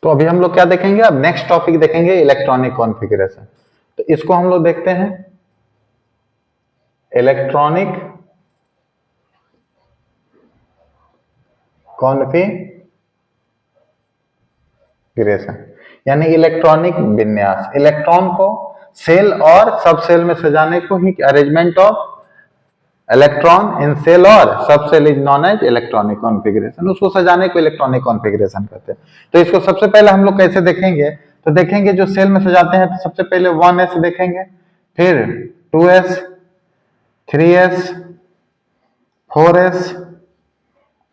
तो अभी हम लोग क्या देखेंगे, अब नेक्स्ट टॉपिक देखेंगे इलेक्ट्रॉनिक कॉन्फ़िगरेशन। तो इसको हम लोग देखते हैं इलेक्ट्रॉनिक कॉन्फ़िगरेशन यानी इलेक्ट्रॉनिक विन्यास। इलेक्ट्रॉन को सेल और सब सेल में सजाने को ही arrangement of electron in shell और subshell is known as electronic configuration. उसको सजाने को इलेक्ट्रॉनिक कॉन्फ़िगरेशन कहते हैं। तो इसको सबसे पहले हम लोग कैसे देखेंगे, तो देखेंगे जो सेल में सजाते हैं तो सबसे पहले 1s देखेंगे, फिर 2s, 3s, 4s,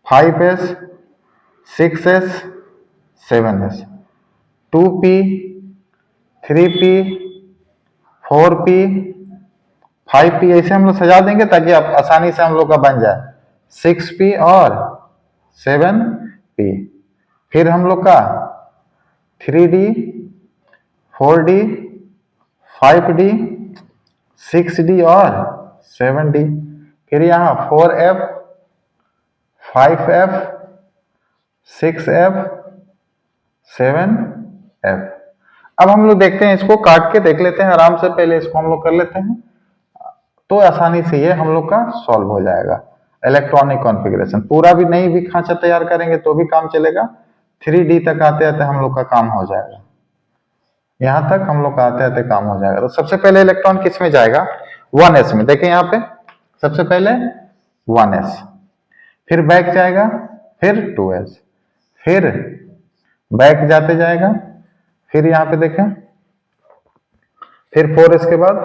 5s, 6s, 7s, 2p, 3p, 4p, 5p ऐसे हम लोग सजा देंगे ताकि आप आसानी से हम लोग का बन जाए 6p और 7p। फिर हम लोग का 3d, 4d, 5d, 6d और 7d। फिर यहाँ 4f, 5f, 6f, 7f। अब हम लोग देखते हैं, इसको काट के देख लेते हैं आराम से, पहले इसको हम लोग कर लेते हैं तो आसानी से ये हम लोग का सॉल्व हो जाएगा। इलेक्ट्रॉनिक कॉन्फ़िगरेशन पूरा भी नहीं भी खांचा तैयार करेंगे तो भी काम चलेगा, 3D तक आते आते हम लोग का काम हो जाएगा, यहां तक हम लोग का आते आते काम हो जाएगा। तो सबसे पहले इलेक्ट्रॉन किस में जाएगा, 1s में। देखें यहाँ पे सबसे पहले 1s, फिर बैक जाएगा, फिर 2s, फिर बैक जाते जाएगा, फिर यहाँ पे देखें, फिर 4s के बाद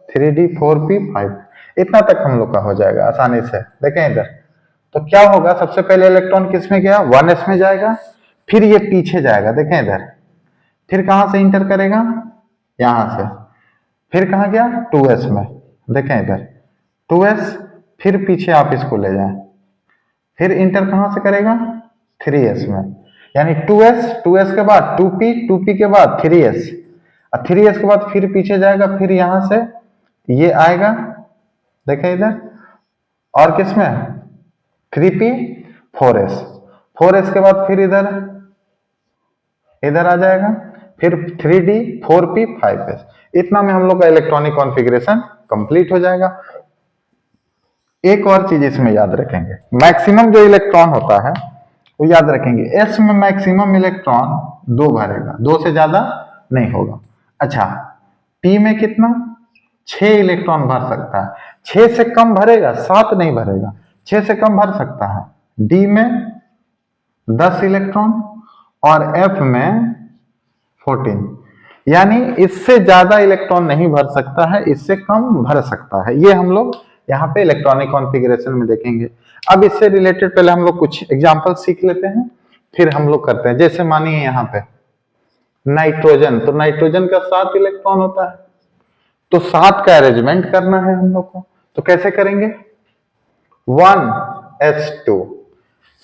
3d, 4p, 5, इतना तक हम लोग का हो जाएगा आसानी से। देखें इधर, तो क्या होगा, सबसे पहले इलेक्ट्रॉन किस में गया, 1s में जाएगा, फिर ये पीछे जाएगा। देखें इधर, फिर कहां से इंटर करेगा, यहां से, फिर कहां गया, 2s में। देखें इधर 2s, फिर पीछे आप इसको ले जाएं, फिर इंटर कहां से करेगा, 3s में। यानी 2s के बाद 2p के बाद 3s, और 3s के बाद फिर पीछे जाएगा, फिर यहां से ये आएगा। देखें इधर, और किसमें 3p, 4s के बाद फिर इधर आ जाएगा, फिर 3d, 4p, 5s। इतना में हम लोग का इलेक्ट्रॉनिक कॉन्फ़िगरेशन कंप्लीट हो जाएगा। एक और चीज इसमें याद रखेंगे, मैक्सिमम जो इलेक्ट्रॉन होता है वो याद रखेंगे, s में मैक्सिमम इलेक्ट्रॉन 2 भरेगा, 2 से ज्यादा नहीं होगा। अच्छा, p में कितना, 6 इलेक्ट्रॉन भर सकता है, 6 से कम भरेगा, 7 नहीं भरेगा, 6 से कम भर सकता है। d में 10 इलेक्ट्रॉन और f में 14, यानी इससे ज्यादा इलेक्ट्रॉन नहीं भर सकता है, इससे कम भर सकता है। ये हम लोग यहाँ पे इलेक्ट्रॉनिक कॉन्फ़िगरेशन में देखेंगे। अब इससे रिलेटेड पहले हम लोग कुछ एग्जांपल सीख लेते हैं, फिर हम लोग करते हैं। जैसे मानिए यहाँ पे नाइट्रोजन, तो नाइट्रोजन का 7 इलेक्ट्रॉन होता है, तो 7 का अरेंजमेंट करना है हम लोग को। तो कैसे करेंगे, 1s2,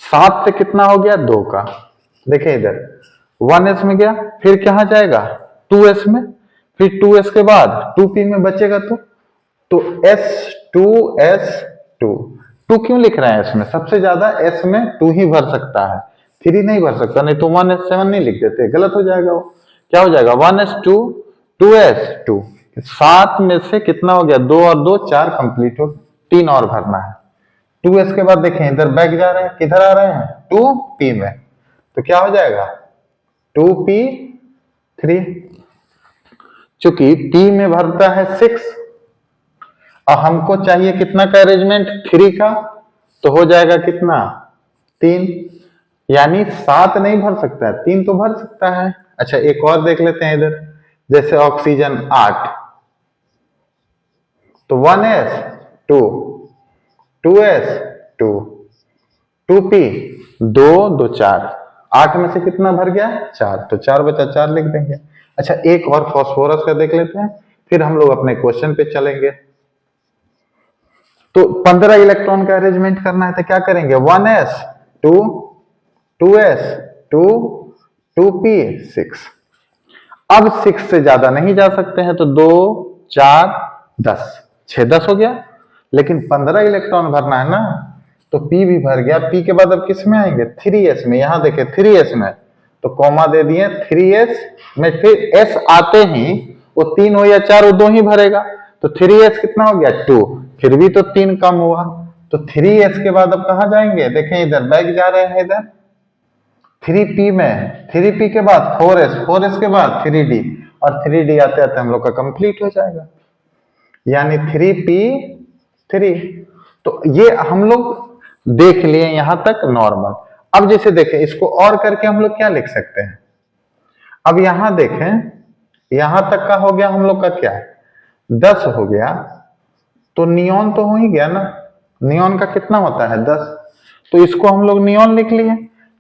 7 से कितना हो गया, 2 का। देखिए इधर 1s में गया, फिर कहां जाएगा, 2s में, फिर 2s के बाद 2p में बचेगा, तो s2s2। 2 क्यों लिख रहे हैं इसमें, सबसे ज्यादा s में 2 ही भर सकता है, 3 नहीं भर सकता, नहीं तो 1s7 नहीं लिख देते, गलत हो जाएगा। वो क्या हो जाएगा, 1s2, 2s2। 7 में से कितना हो गया, 2 और 2 4 कंप्लीट हो, 3 और भरना है। 2s के बाद देखें इधर बैक जा रहे हैं, किधर आ रहे हैं, 2p में, तो क्या हो जाएगा 2p3। चूंकि p में भरता है 6 और हमको चाहिए कितना का अरेंजमेंट, 3 का, तो हो जाएगा कितना, 3। यानी 7 नहीं भर सकता है, 3 तो भर सकता है। अच्छा, एक और देख लेते हैं इधर, जैसे ऑक्सीजन 8, तो 1s2, 2s2, 2p 2 2 4, 8 में से कितना भर गया, 4, तो 4 बचा 4 लिख देंगे। अच्छा, एक और फास्फोरस का देख लेते हैं, फिर हम लोग अपने क्वेश्चन पे चलेंगे। तो 15 इलेक्ट्रॉन का अरेंजमेंट करना है, तो क्या करेंगे, 1s2, 2s2, 2p6। अब 6 से ज्यादा नहीं जा सकते हैं, तो 2 4 10, 6 10 हो गया, लेकिन 15 इलेक्ट्रॉन भरना है ना, तो p भी भर गया। p के बाद अब किस में आएंगे, 3s में। यहां देखें 3s में तो कॉमा दे दिए 3s में, फिर s आते ही वो 3 हो या 4 हो, 2 ही भरेगा, तो 3s कितना हो गया 2, फिर भी तो 3 कम हुआ, तो 3s के बाद अब कहां जाएंगे, देखें इधर बैक जा रहे हैं, इधर 3p में, 3p के बाद 4s, 4s के बाद 3d, और 3d आते आते हम लोग का कंप्लीट हो जाएगा, यानी 3p3। तो ये हम लोग देख लिए यहां तक नॉर्मल। अब जैसे देखें इसको और करके हम लोग क्या लिख सकते हैं, अब यहां देखें यहां तक का हो गया हम लोग का क्या है 10 हो गया, तो नियॉन तो हो ही गया ना, नियॉन का कितना होता है 10, तो इसको हम लोग नियॉन लिख लिए।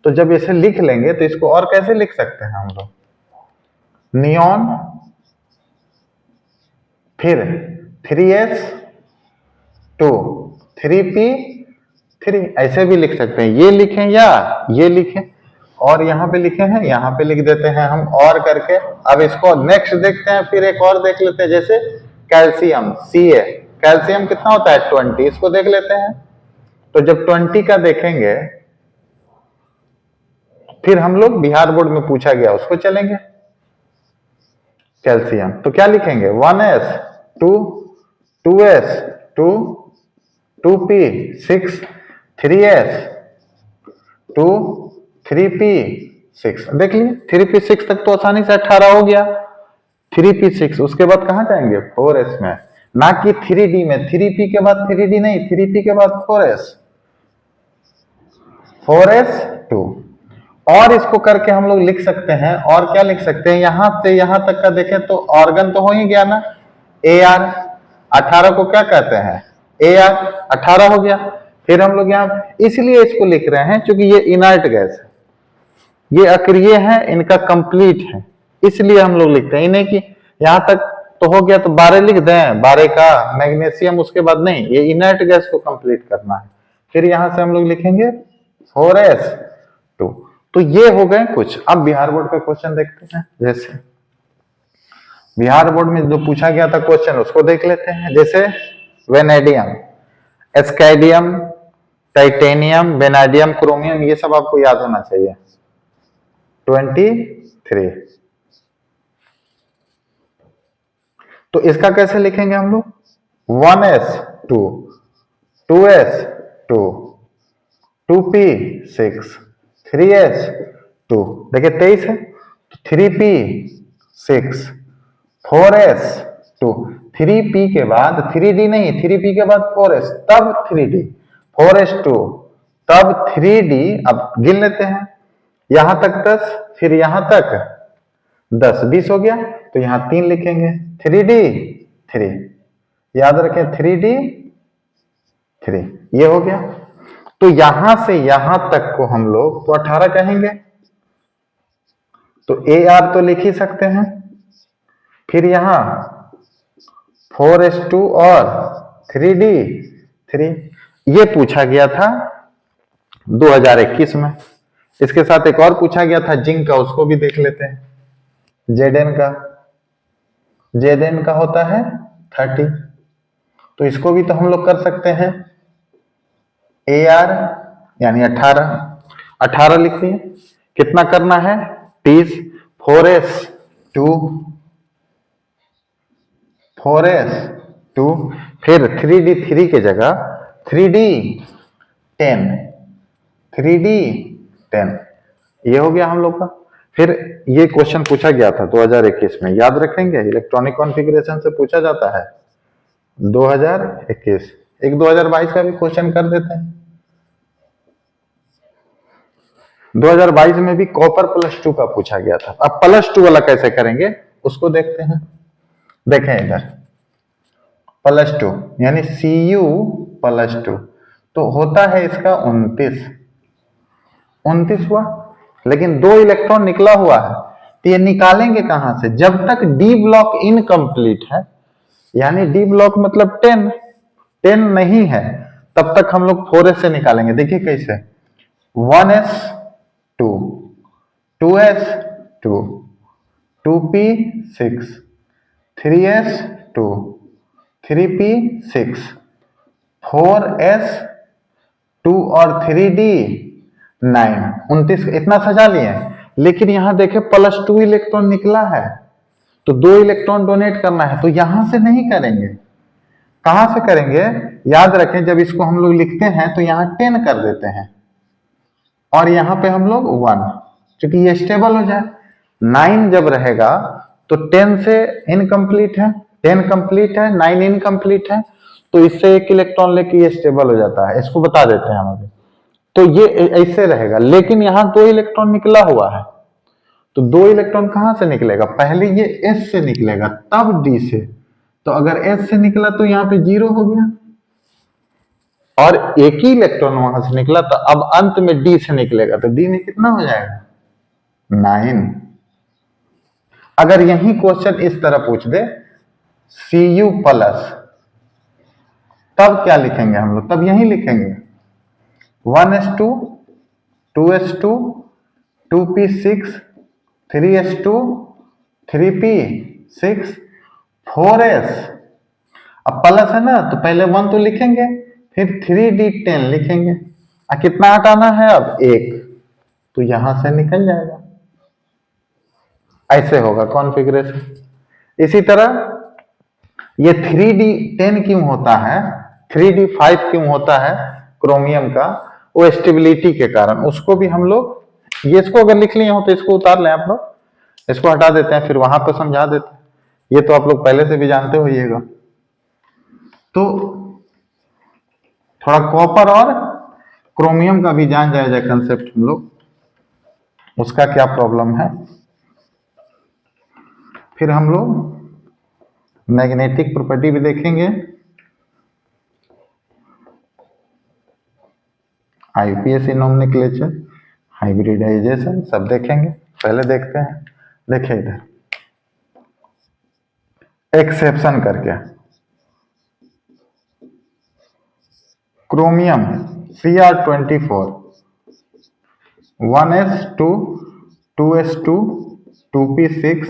तो जब इसे लिख लेंगे तो इसको और कैसे लिख सकते हैं हम लोग, नियॉन फिर 3s 2 3p3, ऐसे भी लिख सकते हैं, ये लिखें या ये लिखें, और यहाँ पे लिखे हैं, यहाँ पे लिख देते हैं हम और करके। अब इसको नेक्स्ट देखते हैं, फिर एक और देख लेते हैं, जैसे कैल्शियम Ca, कैल्शियम कितना होता है 20, इसको देख लेते हैं। तो जब 20 का देखेंगे, फिर हम लोग बिहार बोर्ड में पूछा गया उसको चलेंगे, कैल्शियम तो क्या लिखेंगे 1s 2 2s 2 2p 6 3s 2 3p 6, देख लिए 3p6 तक तो आसानी से 18 हो गया, 3p6 उसके बाद कहां जाएंगे 4s में, ना कि 3d में, 3p के बाद 3d नहीं, 3p के बाद 4s 2, और इसको करके हम लोग लिख सकते हैं, और क्या लिख सकते हैं, यहां से यहां तक का देखें तो ऑर्गन तो हो ही गया ना, Ar 18 को क्या कहते हैं Ar 18 हो गया। फिर हम लोग यहाँ इसलिए इसको लिख रहे हैं क्योंकि ये इनर्ट गैस है, ये अक्रिय है, इनका कंप्लीट है, इसलिए हम लोग लिखते हैं, इन्हें कि यहां तक तो हो गया तो 12 लिख दें, 12 का मैग्नीशियम, उसके बाद नहीं, ये इनर्ट गैस को कंप्लीट करना है। फिर यहां से हम लोग लिखेंगे 4s2। तो ये हो गए कुछ। अब बिहार बोर्ड का क्वेश्चन देखते हैं, जैसे बिहार बोर्ड में जो पूछा गया था क्वेश्चन उसको देख लेते हैं। जैसे वेनेडियम, एस्कैडियम, टाइटेनियम, वेनाडियम, क्रोमियम, ये सब आपको याद होना चाहिए। 23, तो इसका कैसे लिखेंगे हम लोग 1s2 2s2 2p6 3s2, देखिए 23 है, 3p6 4s2, 3p के बाद 3d नहीं, 3p के बाद 4s, तब 3d 4s2, तब 3d। अब गिन लेते हैं, यहां तक 10, फिर यहां तक 10, 20 हो गया, तो यहां 3 लिखेंगे 3d 3, याद रखें 3d 3, ये हो गया। तो यहां से यहां तक को हम लोग तो 18 कहेंगे, तो Ar तो लिख ही सकते हैं, फिर यहां 4s2 और 3d 3, ये पूछा गया था 2021 में। इसके साथ एक और पूछा गया था जिंक का, उसको भी देख लेते हैं। Zn का होता है 30, तो इसको भी तो हम लोग कर सकते हैं Ar यानी 18 लिख दिए, कितना करना है 30, 4s2 फिर 3d 3 के जगह 3d 10, ये हो गया हम लोग का। फिर ये क्वेश्चन पूछा गया था 2021 में, याद रखेंगे, इलेक्ट्रॉनिक कॉन्फ़िगरेशन से पूछा जाता है 2021। एक 2022 का भी क्वेश्चन कर देते हैं। 2022 में भी कॉपर +2 का पूछा गया था। अब +2 वाला कैसे करेंगे उसको देखते हैं। देखें इधर +2 यानी Cu+2, तो होता है इसका 29 हुआ, लेकिन 2 इलेक्ट्रॉन निकला हुआ है, तो ये निकालेंगे कहां से, जब तक डी ब्लॉक इनकम्प्लीट है, यानी डी ब्लॉक मतलब 10 नहीं है, तब तक हम लोग 4s से निकालेंगे। देखिए कैसे 1s2 2s2 2p6 3s2 3p6 4s2 और 3d 9, 29 इतना सजा लिए। लेकिन यहां देखे +2 इलेक्ट्रॉन निकला है, तो 2 इलेक्ट्रॉन डोनेट करना है, तो यहां से नहीं करेंगे, कहां से करेंगे? याद रखें, जब इसको हम लोग लिखते हैं तो यहां 10 कर देते हैं और यहां पे हम लोग 1, क्योंकि ये स्टेबल हो जाए। 9 जब रहेगा तो 10 से इनकम्प्लीट है, 10 कंप्लीट है, 9 इनकम्प्लीट है, तो इससे 1 इलेक्ट्रॉन लेके ये स्टेबल हो जाता है। इसको बता देते हैं हम अभी। तो ये ऐसे रहेगा, लेकिन यहां 2 इलेक्ट्रॉन निकला हुआ है, तो 2 इलेक्ट्रॉन कहां से निकलेगा? पहले ये S से निकलेगा, तब D से। तो अगर S से निकला तो यहां पे 0 हो गया, और एक ही इलेक्ट्रॉन वहां से निकला, तो अब अंत में D से निकलेगा, तो D में कितना हो जाएगा? 9। अगर यही क्वेश्चन इस तरह पूछ दे Cu+, तब क्या लिखेंगे हम लोग? तब यही लिखेंगे 1s2 2s2 2p6 3s2 3p6 4s। अब प्लस है ना, तो पहले 1 तो लिखेंगे, फिर 3d10 लिखेंगे, कितना हटाना है? अब 1, तो यहां से निकल जाएगा। ऐसे होगा कॉन्फ़िगरेशन। इसी तरह ये 3d10 क्यों होता है, 3d5 क्यों होता है क्रोमियम का? वो स्टेबिलिटी के कारण। उसको भी हम लोग, ये इसको अगर लिख लिए हो तो इसको उतार लें आप लोग, इसको हटा देते हैं, फिर वहां पर समझा देते हैं। ये तो आप लोग पहले से भी जानते होइएगा। तो थोड़ा कॉपर और क्रोमियम का भी जान जाए कंसेप्ट हम लोग, उसका क्या प्रॉब्लम है। फिर हम लोग मैग्नेटिक प्रॉपर्टी भी देखेंगे, आईपीएस नोमेनक्लेचर, हाइब्रिडाइजेशन सब देखेंगे। पहले देखते हैं, देखिए इधर एक्सेप्शन करके chromium Cr24 1s2 2s2 2p6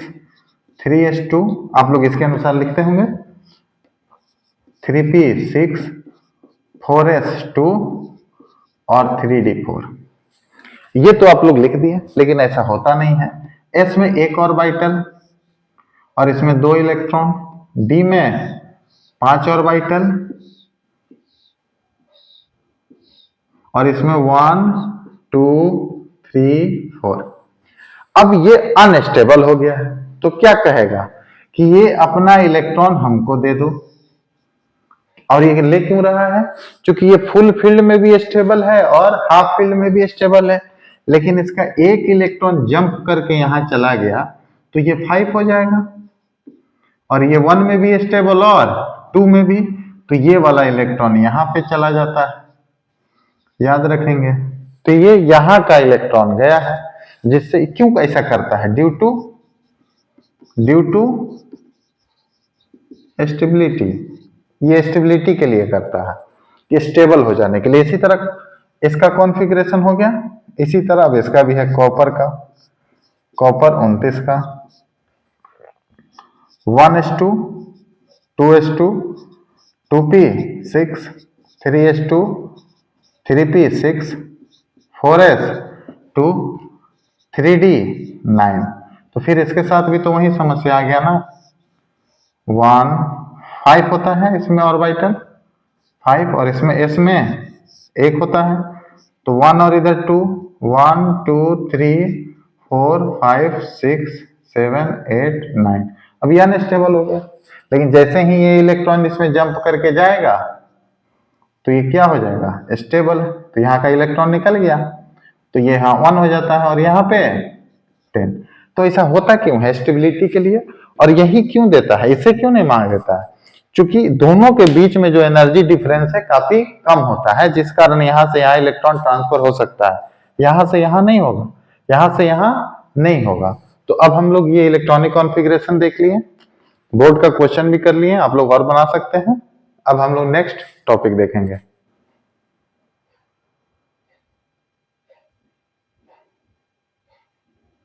3s2, आप लोग इसके अनुसार लिखते होंगे 3p6 4s2 और 3d4। ये तो आप लोग लिख दिए, लेकिन ऐसा होता नहीं है। S में एक ऑर्बिटल और इसमें 2 इलेक्ट्रॉन, D में 5 ऑर्बिटल और इसमें 1 2 3 4। अब ये अनस्टेबल हो गया है, तो क्या कहेगा कि ये अपना इलेक्ट्रॉन हमको दे दो। और ये ले क्यों रहा है? क्योंकि ये फुल फील्ड में भी स्टेबल है और हाफ फील्ड में भी स्टेबल है, लेकिन इसका एक इलेक्ट्रॉन जंप करके यहां चला गया, तो ये 5 हो जाएगा। और ये 1 में भी स्टेबल और 2 में भी, तो ये वाला इलेक्ट्रॉन यहां पे चला जाता है, याद रखेंगे। तो ये यहां का इलेक्ट्रॉन गया है, जिससे क्यों ऐसा करता है? Due to stability. ये स्टेबिलिटी के लिए करता है, ये स्टेबल हो जाने के लिए। इसी तरह इसका कॉन्फ़िगरेशन हो गया, इसी तरह अब इसका भी है कॉपर का, कॉपर 29 का 1s2 2s2 2p6 3s2 3p6 4s2 3d9। तो फिर इसके साथ भी तो वही समस्या आ गया ना, 1 5 होता है इसमें ऑर्बिटल 5, और इसमें S में 1 होता है, तो 1 और इधर 2 1 2 3 4 5 6 7 8 9। अब ये अनस्टेबल हो गया, लेकिन जैसे ही ये इलेक्ट्रॉन इसमें जंप करके जाएगा तो ये क्या हो जाएगा? स्टेबल। तो यहाँ का इलेक्ट्रॉन निकल गया, तो ये यहाँ 1 हो जाता है और यहाँ पे 10। तो ऐसा होता क्यों है? स्टेबिलिटी के लिए। और यही क्यों देता है, इसे क्यों नहीं मान देता है? क्योंकि दोनों के बीच में जो एनर्जी डिफरेंस है काफी कम होता है, जिस कारण यहाँ से यहाँ इलेक्ट्रॉन ट्रांसफर हो सकता है, यहाँ से यहाँ नहीं होगा, यहाँ से यहाँ नहीं होगा। तो अब हम लोग ये इलेक्ट्रॉनिक कॉन्फ़िगरेशन देख लिए, बोर्ड का क्वेश्चन भी कर लिए, आप लोग और बना सकते हैं। अब हम लोग नेक्स्ट टॉपिक देखेंगे।